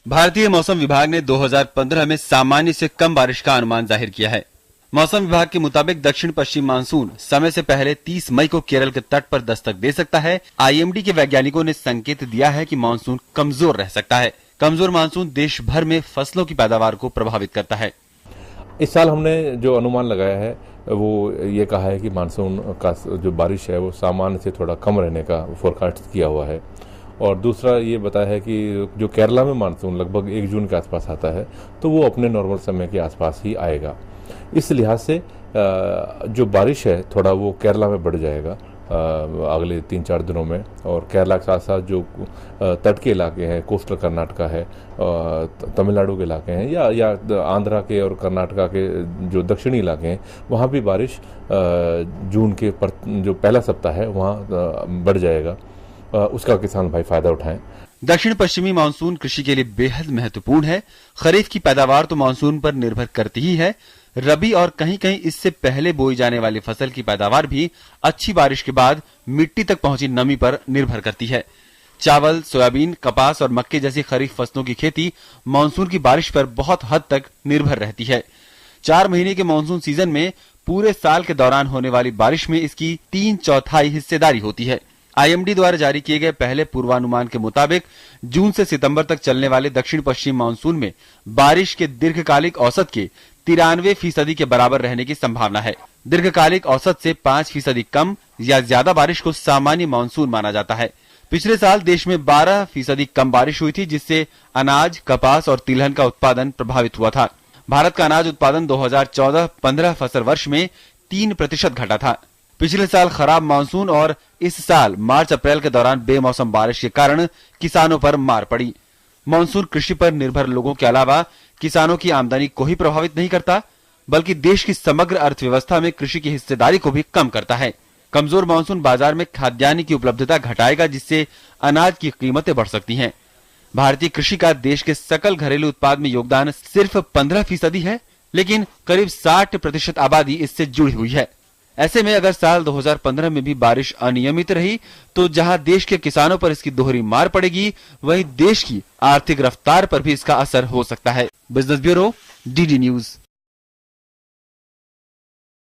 भारतीय मौसम विभाग ने 2015 में सामान्य से कम बारिश का अनुमान जाहिर किया है। मौसम विभाग के मुताबिक दक्षिण पश्चिम मानसून समय से पहले 30 मई को केरल के तट पर दस्तक दे सकता है। आईएमडी के वैज्ञानिकों ने संकेत दिया है कि मानसून कमजोर रह सकता है। कमजोर मानसून देश भर में फसलों की पैदावार को प्रभावित करता है। इस साल हमने जो अनुमान लगाया है वो ये कहा है कि मानसून का जो बारिश है वो सामान्य से थोड़ा कम रहने का फोरकास्ट किया हुआ है। और दूसरा ये बताया है कि जो केरला में मानसून लगभग 1 जून के आसपास आता है तो वो अपने नॉर्मल समय के आसपास ही आएगा। इस लिहाज से जो बारिश है थोड़ा वो केरला में बढ़ जाएगा अगले 3-4 दिनों में। और केरला के साथ साथ जो तट के इलाके हैं, कोस्टल कर्नाटका है, तमिलनाडु के इलाके हैं या आंध्रा के और कर्नाटका के जो दक्षिणी इलाके हैं वहाँ भी बारिश जून के जो पहला सप्ताह है वहाँ बढ़ जाएगा। उसका किसान भाई फायदा उठाएं। दक्षिण पश्चिमी मानसून कृषि के लिए बेहद महत्वपूर्ण है। खरीफ की पैदावार तो मानसून पर निर्भर करती ही है। रबी और कहीं कहीं इससे पहले बोई जाने वाली फसल की पैदावार भी अच्छी बारिश के बाद मिट्टी तक पहुंची नमी पर निर्भर करती है। चावल, सोयाबीन, कपास और मक्के जैसी खरीफ फसलों की खेती मानसून की बारिश पर बहुत हद तक निर्भर रहती है। 4 महीने के मानसून सीजन में पूरे साल के दौरान होने वाली बारिश में इसकी 3/4 हिस्सेदारी होती है। आईएमडी द्वारा जारी किए गए पहले पूर्वानुमान के मुताबिक जून से सितंबर तक चलने वाले दक्षिण पश्चिम मानसून में बारिश के दीर्घकालिक औसत के 93% के बराबर रहने की संभावना है। दीर्घकालिक औसत से 5% कम या ज्यादा बारिश को सामान्य मानसून माना जाता है। पिछले साल देश में 12% कम बारिश हुई थी, जिससे अनाज, कपास और तिलहन का उत्पादन प्रभावित हुआ था। भारत का अनाज उत्पादन 2014-15 फसल वर्ष में 3% घटा था। पिछले साल खराब मानसून और इस साल मार्च-अप्रैल के दौरान बेमौसम बारिश के कारण किसानों पर मार पड़ी। मानसून कृषि पर निर्भर लोगों के अलावा किसानों की आमदनी को ही प्रभावित नहीं करता, बल्कि देश की समग्र अर्थव्यवस्था में कृषि की हिस्सेदारी को भी कम करता है। कमजोर मानसून बाजार में खाद्यान्न की उपलब्धता घटाएगा, जिससे अनाज की कीमतें बढ़ सकती हैं। भारतीय कृषि का देश के सकल घरेलू उत्पाद में योगदान सिर्फ 15% है, लेकिन करीब 60% आबादी इससे जुड़ी हुई है। ऐसे में अगर साल 2015 में भी बारिश अनियमित रही तो जहां देश के किसानों पर इसकी दोहरी मार पड़ेगी, वहीं देश की आर्थिक रफ्तार पर भी इसका असर हो सकता है। Business bureau, DD news.